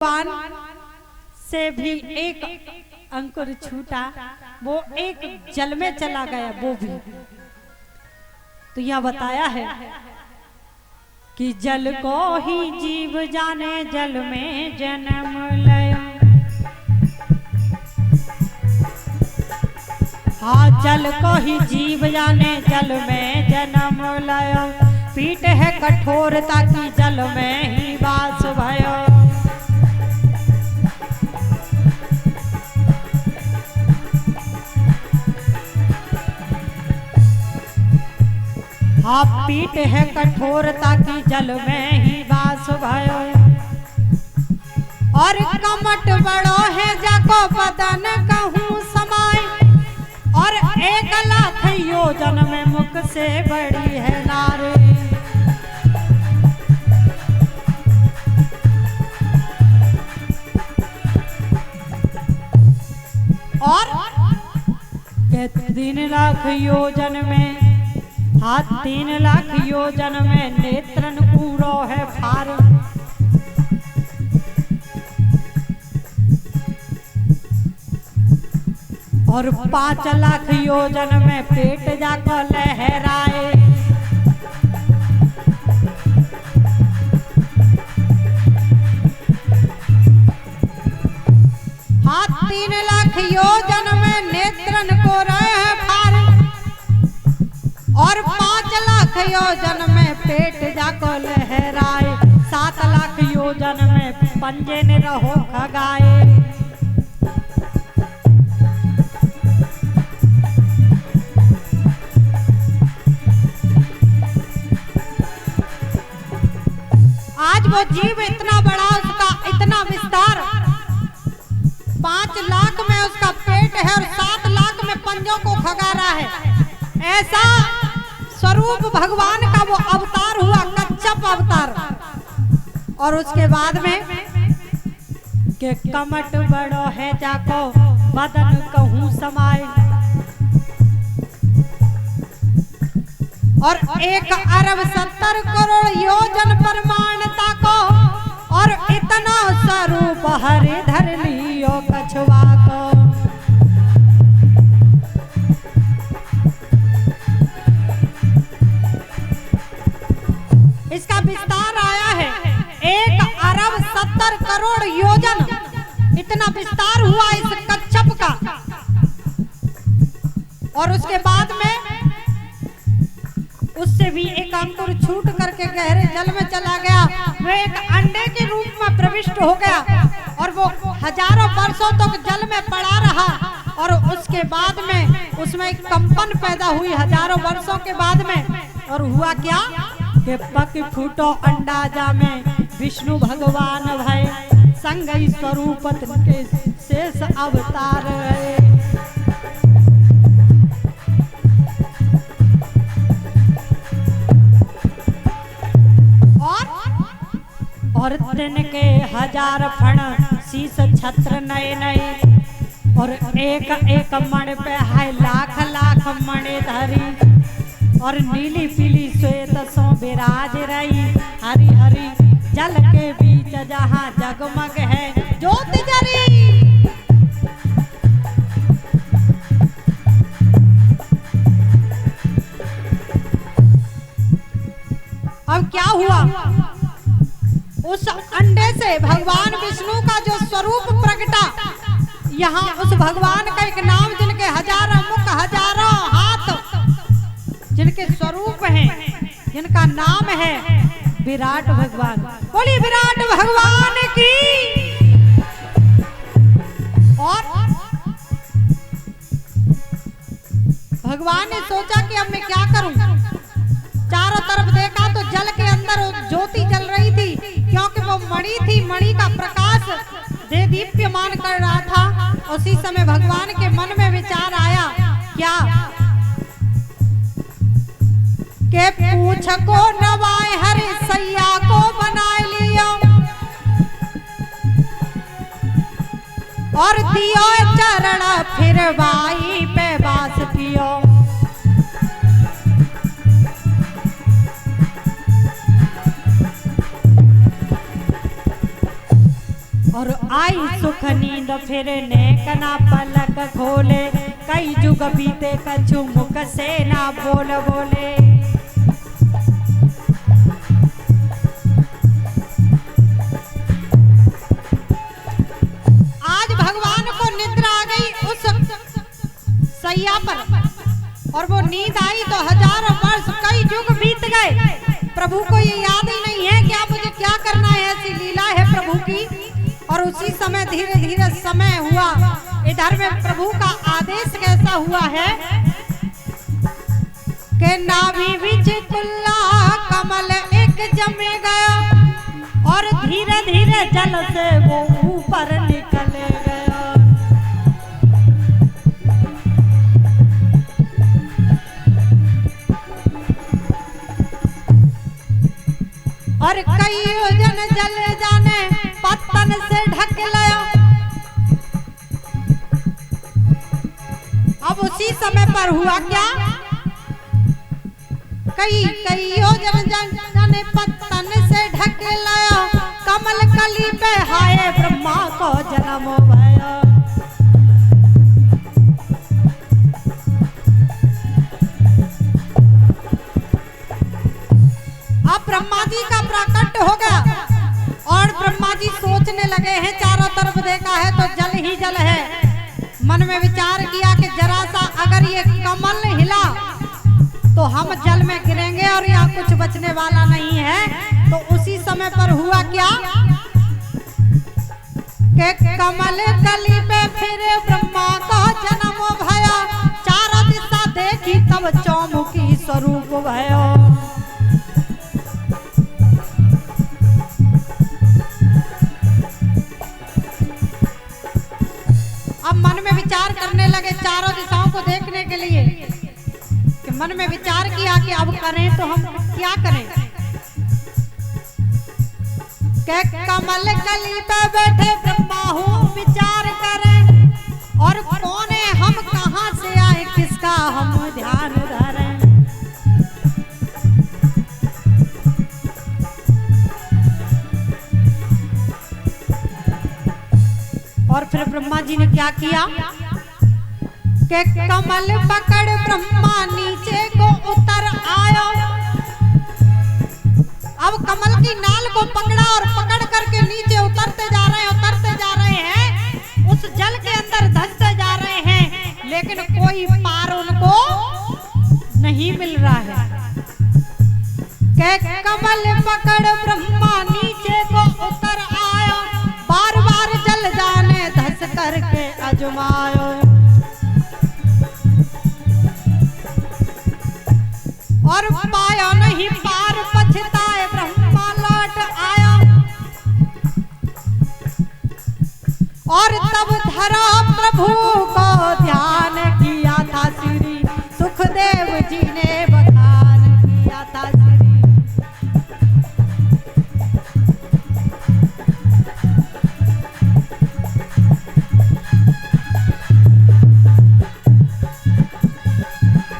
पान से भी एक अंकुर छूटा, वो एक जल में चला गया। वो भी तो यह बताया है कि जल को ही जीव जाने, जल में जन्म लय। हाँ, जल को ही जीव जाने, जल में जन्म लय। पीठ है कठोरता की, जल में ही वास भयो। हाँ, पीठ है कठोरता की, जल में ही वास भयो। और कमट बड़ो है, जाको बदन कहूँ समाय। और 1,00,000 योजन में मुख से बड़ी है नारी। और 3,00,000 योजन में, हाँ 3,00,000 योजन में नेत्रन पूरो है फार। और 5,00,000 योजन में पेट जाको लहराए। हाँ, 3,00,000 योजन में नेत्रन को रहे फार। और 5,00,000 योजन में पेट जाको लहराए। 7,00,000 योजन में पंजे ने रहो खगाए। आज वो जीव इतना बड़ा, उसका इतना विस्तार, 5,00,000 में उसका पेट है और 7,00,000 में पंजों को खगा रहा है। ऐसा स्वरूप भगवान का वो अवतार हुआ, कच्छप अवतार। और उसके बाद में के कमट बड़ो है, जाको बदन कहूँ समाय। और 1,70 करोड़ योजन परमाणता को। और इतना स्वरूप हरे धर लियो कछुआ को। इसका विस्तार आया है 1,70 करोड़ योजन, इतना विस्तार हुआ इस कच्छप का। और उसके बाद में उससे भी एक अंकुर छूट करके गहरे जल में चला गया। वो एक अंडे के रूप में प्रविष्ट हो गया और वो हजारों वर्षों तक जल में पड़ा रहा। और उसके बाद में उसमें एक कंपन पैदा हुई हजारों वर्षों के बाद में। और हुआ क्या कि पक फूटो अंडा जामे, विष्णु भगवान भय संग स्वरूप के शेष अवतार है। और तिनके 1000 फण शीस छत्र नए नए। और एक एक मण पे है 1,00,000 मणे धरी। और नीली पीली श्वेत सो विराज रही। हरी हरी जल के बीच जहाँ जगमग है ज्योति जरी। अब क्या हुआ, उस अंडे से भगवान विष्णु का जो स्वरूप प्रकटा। यहाँ उस भगवान का एक नाम, जिनके 1000 मुख 1000 हाथ, जिनके स्वरूप हैं, जिनका नाम है विराट भगवान। बोलिए विराट भगवान की। और भगवान ने सोचा कि अब मैं क्या करूं। चारों तरफ देखा तो जल के अंदर ज्योति जल रही थी, क्योंकि वो मणि थी। मणि का प्रकाश दे दीप्यमान कर रहा था। उसी समय भगवान के मन में विचार आया, क्या के पूछ को नवाए हरे सैया को बनाए लियो। और दियो चरण फिर बाई पे वास कियो। और आई सुख नींद फिर नेक ना पलक खोले, कई जुग बीते कछु मुख से ना बोल बोले। आज भगवान को निद्रा आ गई उस सैया पर, और वो नींद आई तो हजारों वर्ष कई युग बीत गए। प्रभु को ये याद ही नहीं है कि आप मुझे क्या करना है, ऐसी लीला है प्रभु की। और उसी समय धीरे धीरे समय हुआ। इधर में प्रभु का आदेश कैसा हुआ है कि नाभि बीच कुल्ला कमल एक जमे गया, और धीरे धीरे जल से वो ऊपर निकल गया। और कई जन जल जाने पत्तन से ढक लिया। अब उसी समय पर हुआ क्या, कई जन जाने पत्तन से ढक लिया, कमल कली पे हाय ब्रह्मा को जन्म भया। अब ब्रह्मा जी का प्राकट्य हो गया, और ब्रह्मा जी सोचने लगे हैं, चारों तरफ देखा है तो जल ही जल है। मन में विचार किया कि जरा सा अगर ये कमल हिला तो हम जल में गिरेंगे और यहाँ कुछ बचने वाला नहीं है। तो उसी समय पर हुआ क्या कि कमल कली पे फिर ब्रह्मा का जन्म भया, चारों दिशा देखी तब चौमुखी स्वरूप भयो। अब मन में विचार करने लगे चारों दिशाओं को देखने के लिए, कि मन में विचार किया कि अब करें तो हम क्या करें। के कमल कली पे बैठे ब्रह्मा हूँ विचार करें, और कौन है हम कहाँ से आए किसका हम ध्यान धरें। और फिर ब्रह्मा जी ने क्या किया कि कमल पकड़ ब्रह्मा नीचे को उतर आयो। अब कमल की नाल को पकड़ा और पकड़ करके नीचे उतरते जा रहे हैं, उस जल के अंदर धंसते जा रहे हैं, लेकिन कोई पार उनको नहीं मिल रहा है। कि कमल पकड़ ब्रह्मा नीचे को उतर आयो, बार बार जल जाने धस करके अजमायो। और पाया नहीं पार पछताए ब्रह्मा लौट आया, और तब धरा प्रभु को ध्यान किया था श्री सुखदेव जी ने बखान किया था श्री।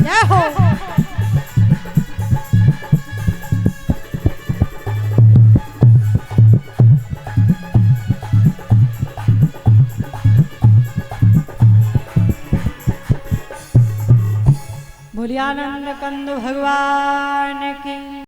जय हो। बोलिए आनंद कंद भगवान की।